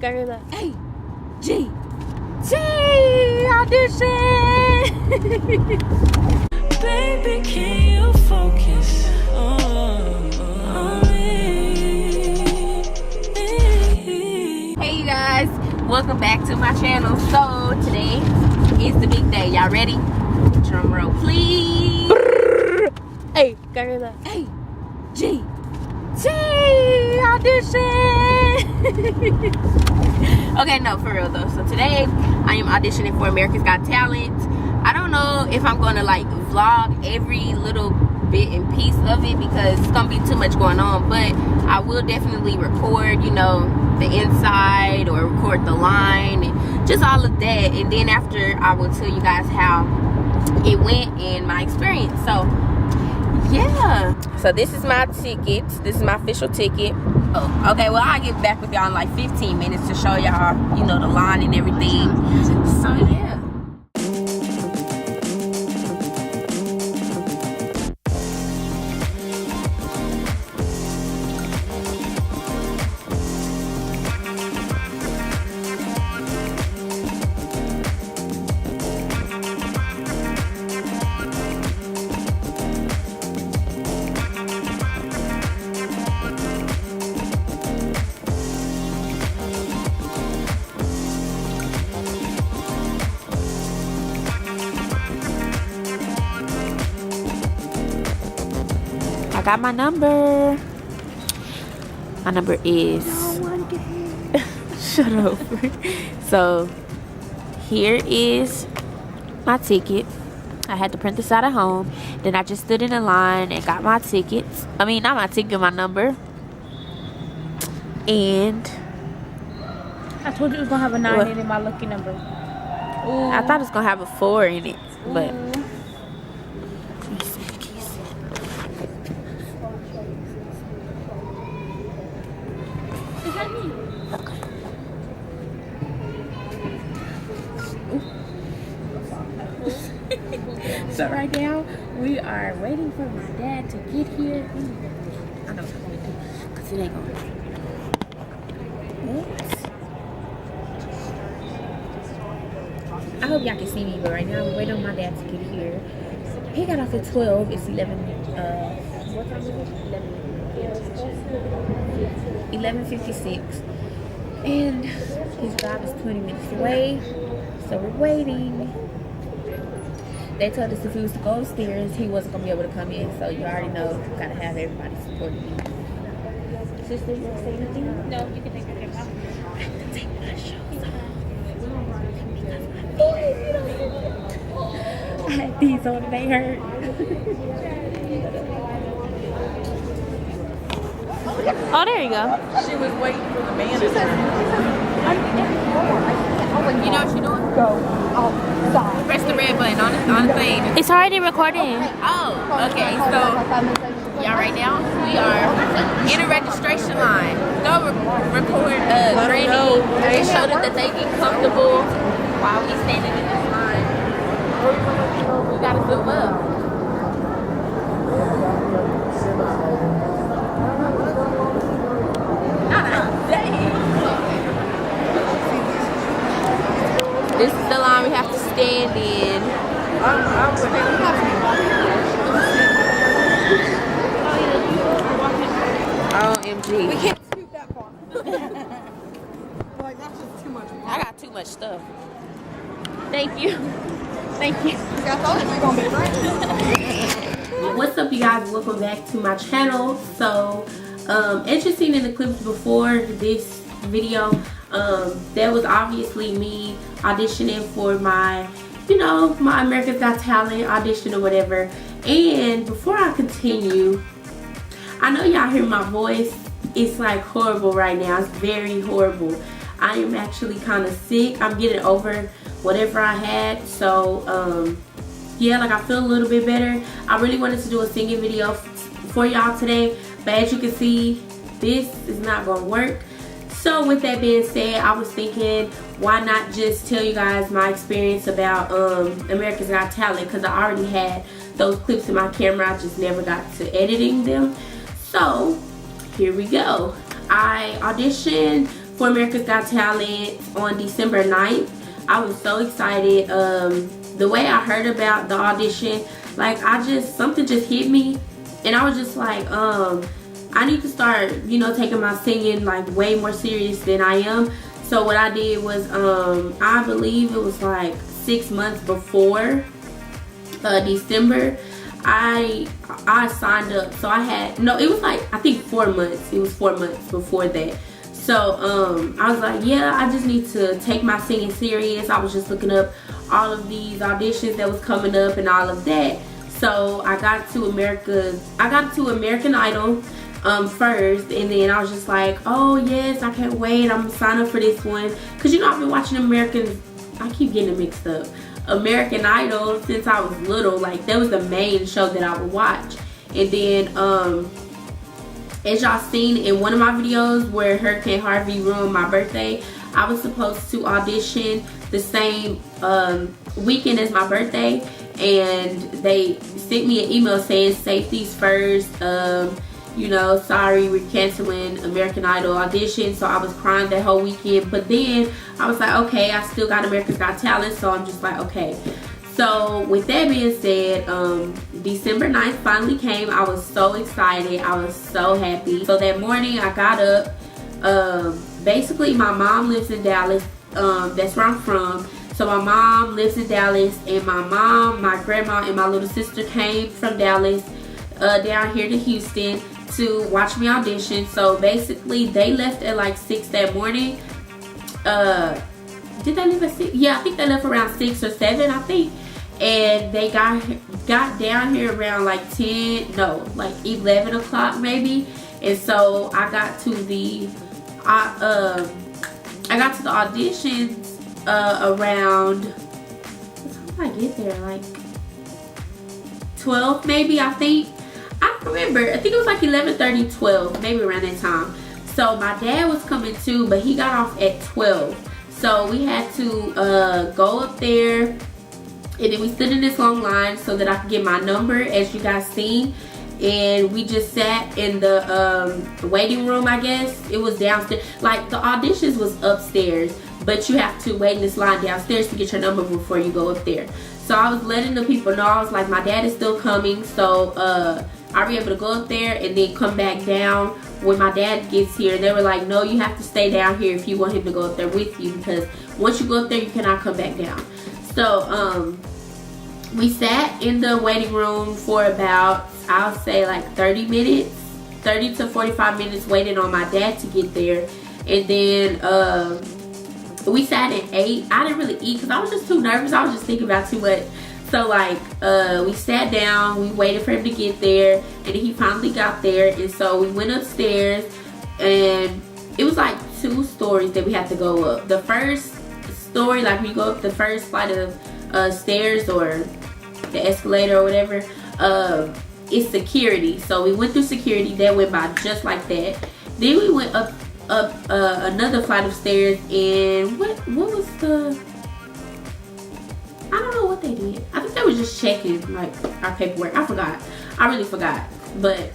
Carla. A G T audition. Baby, can you focus on me? Hey you guys, welcome back to my channel. So today is the big day. Y'all ready? Drum roll, please. Hey, Carla. A G T audition. Okay, no, for real though. So today I am auditioning for America's Got Talent. I don't know if I'm gonna like vlog every little bit and piece of it because it's gonna be too much going on, but I will definitely record, you know, the inside or record the line and just all of that, and then after I will tell you guys how it went and my experience. So yeah, so this is my ticket. This is my official ticket. Oh, okay, well I'll get back with y'all in like 15 minutes to show y'all, you know, the line and everything. So yeah. I got my number. My number is shut up. So here is my ticket. I had to print this out at home. Then I just stood in a line and got my tickets. I mean, not my ticket, my number. And I told you it was gonna have a 9 in it, my lucky number. Ooh. I thought it was gonna have a 4 in it, but so right now we are waiting for my dad to get here. I know what I'm gonna do because it ain't gonna. I hope y'all can see me, but right now we're waiting on my dad to get here. He got off at 12. It's 11. What time is it? 11:56. And his job is 20 minutes away, so we're waiting. They told us if we was to go upstairs, he wasn't gonna be able to come in. So you already know, gotta have everybody supporting me. Sister, you want to say anything? No, you can take your camera off. I have to take my shoes off. I had these on and they hurt. Oh, there you go. She was waiting for the manager. You know what you're doing? Go outside. Press the red button on the thing. It's already recording. Oh, okay. So, y'all, right now we are in a registration line. Go record Granny and show them that they get comfortable while we standing in this line. We gotta zoom up. This is the line we have to stand in. OMG. We can't scoot that far. Like, that's just too much. I got too much stuff. Thank you. Thank you. I thought it was going to be right. What's up, you guys? Welcome back to my channel. So, as you've seen in the clips before this video, that was obviously me auditioning for my, you know, my America's Got Talent audition or whatever. And before I continue, I know y'all hear my voice. It's like horrible right now. It's very horrible. I am actually kind of sick. I'm getting over whatever I had. So, yeah, like I feel a little bit better. I really wanted to do a singing video for y'all today, but as you can see, this is not gonna work. So with that being said, I was thinking, why not just tell you guys my experience about America's Got Talent, because I already had those clips in my camera. I just never got to editing them. So here we go. I auditioned for America's Got Talent on December 9th. I was so excited. The way I heard about the audition, like something just hit me, and I was just like, I need to start, you know, taking my singing like way more serious than I am. So what I did was, I believe it was like 6 months before December, I signed up. So it was like, I think 4 months. It was 4 months before that. So I was like, yeah, I just need to take my singing serious. I was just looking up all of these auditions that was coming up and all of that. So I got to American Idol first, and then I was just like, oh yes, I can't wait, I'm gonna sign up for this one, because you know I've been watching I keep getting it mixed up, American Idol since I was little. Like that was the main show that I would watch. And then as y'all seen in one of my videos where Hurricane Harvey ruined my birthday, I was supposed to audition the same weekend as my birthday, and they sent me an email saying safety's first, you know, sorry, we're canceling American Idol audition. So I was crying that whole weekend, but then I was like, okay, I still got America's Got Talent, so I'm just like, okay. So with that being said, December 9th finally came. I was so excited, I was so happy. So that morning I got up. Basically my mom lives in Dallas, that's where I'm from. So my mom lives in Dallas, and my mom, my grandma, and my little sister came from Dallas down here to Houston to watch me audition. So basically they left at like 6 that morning. Did they leave at 6? Yeah, I think they left around 6 or 7, I think. And they got down here around like 11 o'clock maybe. And so I got to the auditions around, what time did I get there? Like 12 maybe, I think. I don't remember. I think it was like 11:30, 12, maybe around that time. So my dad was coming too, but he got off at 12. So we had to go up there, and then we stood in this long line so that I could get my number, as you guys seen. And we just sat in the waiting room, I guess. It was downstairs. Like the auditions was upstairs, but you have to wait in this line downstairs to get your number before you go up there. So I was letting the people know, I was like, my dad is still coming, so I'll be able to go up there and then come back down when my dad gets here. And they were like, no, you have to stay down here if you want him to go up there with you, because once you go up there you cannot come back down. So we sat in the waiting room for about, I'll say like 30 to 45 minutes waiting on my dad to get there. And then we sat and ate. I didn't really eat because I was just too nervous. I was just thinking about too much. So like we sat down, we waited for him to get there, and then he finally got there. And so we went upstairs, and it was like 2 stories that we had to go up. The first story, like we go up the first flight of stairs or the escalator or whatever, it's security. So we went through security. That went by just like that. Then we went up another flight of stairs, and what was the, I don't know what they did. I think they were just checking like our paperwork. I forgot. I really forgot. But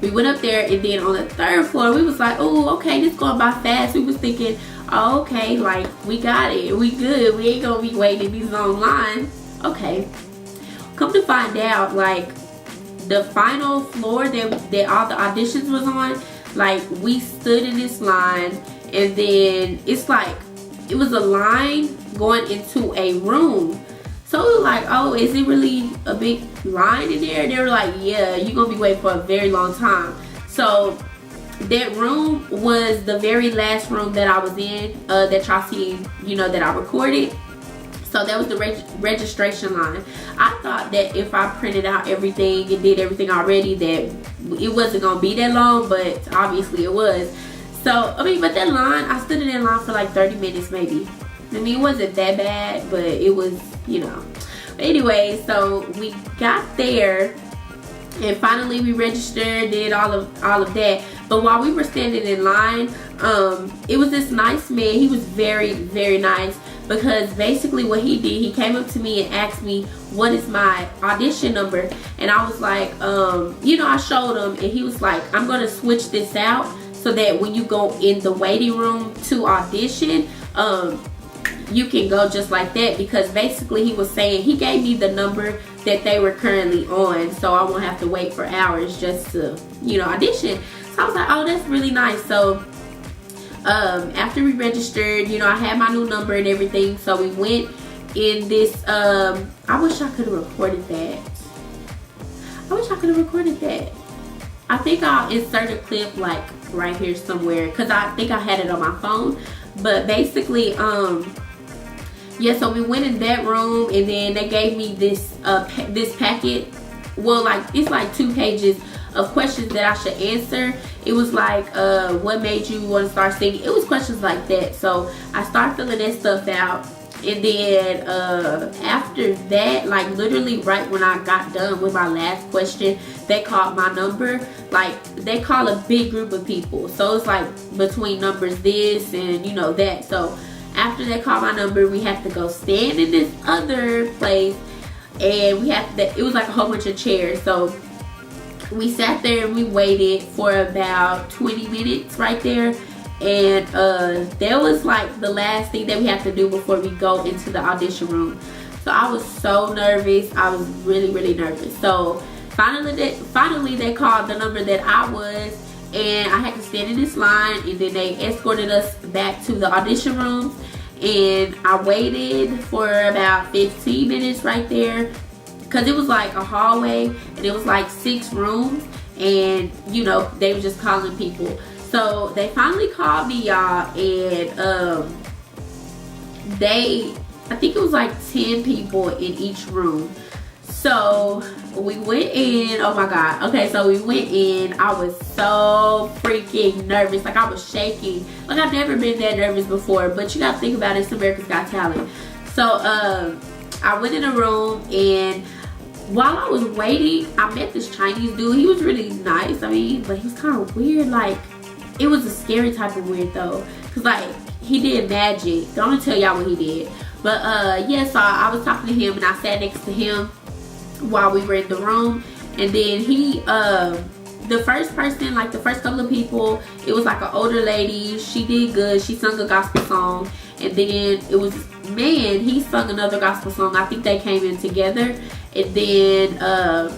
we went up there, and then on the 3rd floor, we was like, oh, okay, this going by fast. We was thinking, oh, okay, like we got it, we good. We ain't gonna be waiting in these long lines. Okay. Come to find out, like the final floor that all the auditions was on, like we stood in this line, and then it's like it was a line going into a room. So we were like, oh, is it really a big line in there? And they were like, yeah, you're gonna be waiting for a very long time. So that room was the very last room that I was in, that y'all see, you know, that I recorded. So that was the registration line. I thought that if I printed out everything and did everything already, that it wasn't gonna be that long, but obviously it was. So, I mean, but that line, I stood in that line for like 30 minutes maybe. I mean, it wasn't that bad, but it was, you know. But anyway, so we got there, and finally we registered, did all of that. But while we were standing in line, it was this nice man. He was very, very nice, because basically what he did, he came up to me and asked me what is my audition number. And I was like, you know, I showed him, and he was like, I'm gonna switch this out so that when you go in the waiting room to audition, you can go just like that. Because basically he was saying, he gave me the number that they were currently on, so I won't have to wait for hours just to, you know, audition. So I was like, oh, that's really nice. So after we registered, you know, I had my new number and everything, so we went in this, I wish I could have recorded that. I think I'll insert a clip like right here somewhere, because I think I had it on my phone. But basically, yeah, so we went in that room, and then they gave me this this packet. Well, like, it's like 2 pages of questions that I should answer. It was like, what made you want to start singing? It was questions like that. So I started filling that stuff out. And then after that, like literally right when I got done with my last question, they called my number. Like, they call a big group of people, so it's like between numbers this and, you know, that. So after they called my number, we had to go stand in this other place, and we had to, it was like a whole bunch of chairs. So we sat there and we waited for about 20 minutes right there. And that was like the last thing that we had to do before we go into the audition room. So I was so nervous. I was really nervous. So finally they called the number that I was, and I had to stand in this line, and then they escorted us back to the audition room. And I waited for about 15 minutes right there, because it was like a hallway, and it was like 6 rooms, and, you know, they were just calling people. So they finally called me, y'all, and I think it was like 10 people in each room. So we went in. Oh my god. Okay, so we went in. I was so freaking nervous. Like, I was shaking. Like, I've never been that nervous before. But you gotta think about it, it's America's Got Talent. So I went in a room, and while I was waiting, I met this Chinese dude. He was really nice, I mean, but he was kind of weird. Like, it was a scary type of weird though, because like, he did magic. I'm gonna tell y'all what he did. But yeah, so I was talking to him, and I sat next to him while we were in the room. And then he, the first person, like the first couple of people, it was like an older lady. She did good. She sung a gospel song. And then it was man, he sung another gospel song. I think they came in together. And then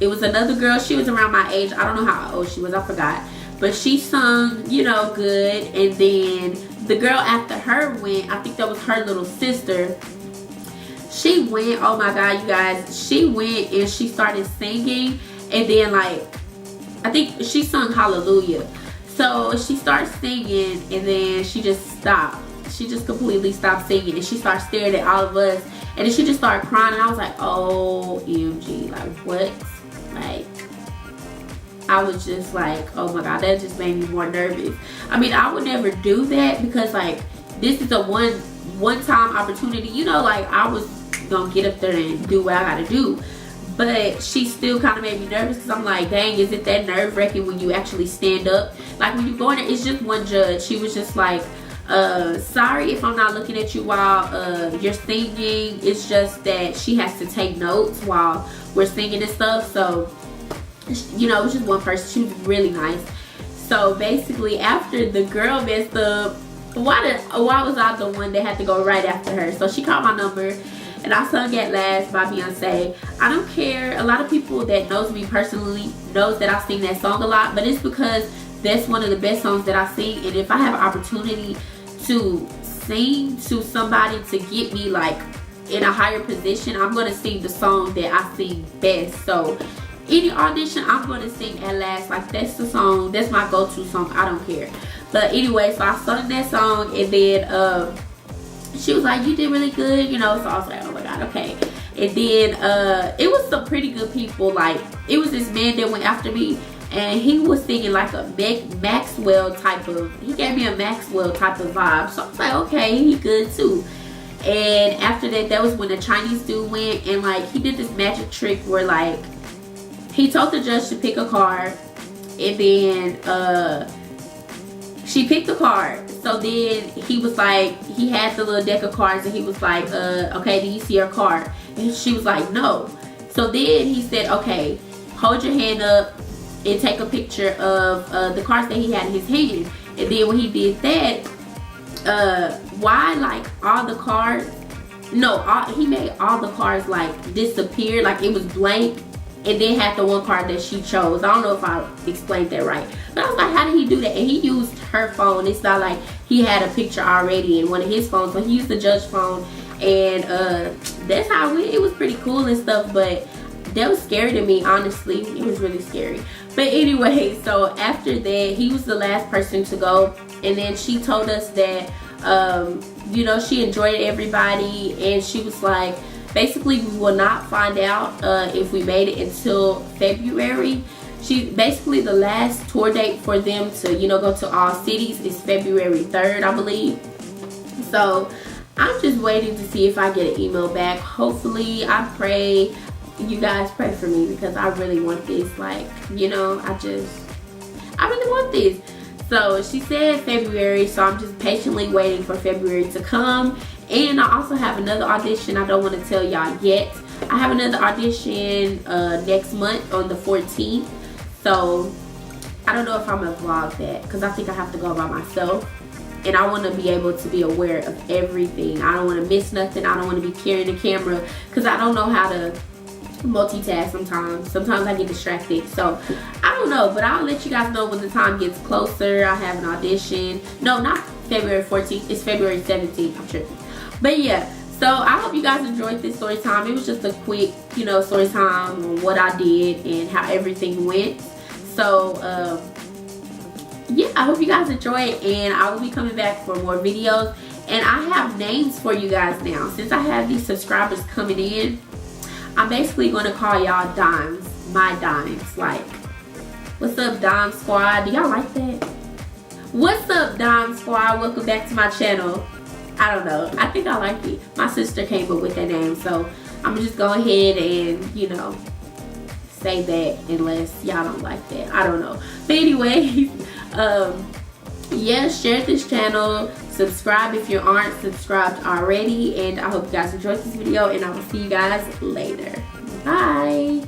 it was another girl. She was around my age. I don't know how old she was, I forgot. But she sung, you know, good. And then the girl after her went, I think that was her little sister. She went, oh my god, you guys, she went and she started singing. And then, like, I think she sung Hallelujah. So she started singing, and then she just stopped. She just completely stopped singing, and she started staring at all of us. And then she just started crying, and I was like, OMG, like, what? Like, I was just like, oh my god, that just made me more nervous. I mean, I would never do that, because like, this is a one-time opportunity, you know. Like, I was gonna get up there and do what I gotta do, but she still kind of made me nervous, because I'm like, dang, is it that nerve-wracking when you actually stand up? Like, when you go in there, it's just one judge. She was just like, sorry if I'm not looking at you while you're singing. It's just that she has to take notes while we're singing and stuff. So, you know, it was just one person. She was really nice. So basically, after the girl messed up, why was I the one that had to go right after her? So she called my number, and I sung At Last by Beyonce. I don't care. A lot of people that knows me personally knows that I sing that song a lot, but it's because that's one of the best songs that I sing. And if I have an opportunity to sing to somebody to get me like in a higher position, I'm gonna sing the song that I sing best. So any audition, I'm gonna sing At Last. Like, that's the song, that's my go-to song. I don't care. But anyway, so I sung that song, and then she was like, you did really good, you know. So I was like, oh my god, okay. And then it was some pretty good people. Like, it was this man that went after me, and he was singing like a Maxwell type of, he gave me a Maxwell type of vibe. So I was like, okay, he good too. And after that, that was when the Chinese dude went, and like, he did this magic trick where like, he told the judge to pick a card, and then she picked the card. So then he was like, he had the little deck of cards, and he was like, okay, do you see her card? And she was like, no. So then he said, okay, hold your hand up and take a picture of the cards that he had in his hand. And then when he did that, why like all the cards, he made all the cards like disappear, like it was blank, and then had the one card that she chose. I don't know if I explained that right, but I was like, how did he do that? And he used her phone. It's not like he had a picture already in one of his phones, but he used the judge phone, and that's how it was pretty cool and stuff. But that was scary to me, honestly. It was really scary. But anyway, so after that, he was the last person to go, and then she told us that you know, she enjoyed everybody, and she was like, basically we will not find out if we made it until February. She basically, the last tour date for them to, you know, go to all cities is February 3rd, I believe. So I'm just waiting to see if I get an email back. Hopefully. I pray you guys pray for me, because I really want this. Like, you know, I really want this. So she said February, so I'm just patiently waiting for February to come. And I also have another audition I don't want to tell y'all yet. I have another audition next month on the 14th. So I don't know if I'm gonna vlog that, because I think I have to go by myself. And I want to be able to be aware of everything. I don't want to miss nothing. I don't want to be carrying the camera, because I don't know how to multitask sometimes. Sometimes I get distracted. So I don't know, but I'll let you guys know when the time gets closer. I have an audition. No, not February 14th. It's February 17th. I'm tripping. But yeah, so I hope you guys enjoyed this story time. It was just a quick, you know, story time on what I did and how everything went. So yeah, I hope you guys enjoy it, and I will be coming back for more videos. And I have names for you guys now. Since I have these subscribers coming in, I'm basically going to call y'all dimes, my dimes. Like, what's up, Dime Squad? Do y'all like that? What's up, Dime Squad? Welcome back to my channel. I don't know, I think I like it. My sister came up with that name, so I'm just go ahead and, you know, say that, unless y'all don't like that. I don't know. But anyway, yeah, share this channel, subscribe if you aren't subscribed already, and I hope you guys enjoyed this video, and I will see you guys later. Bye.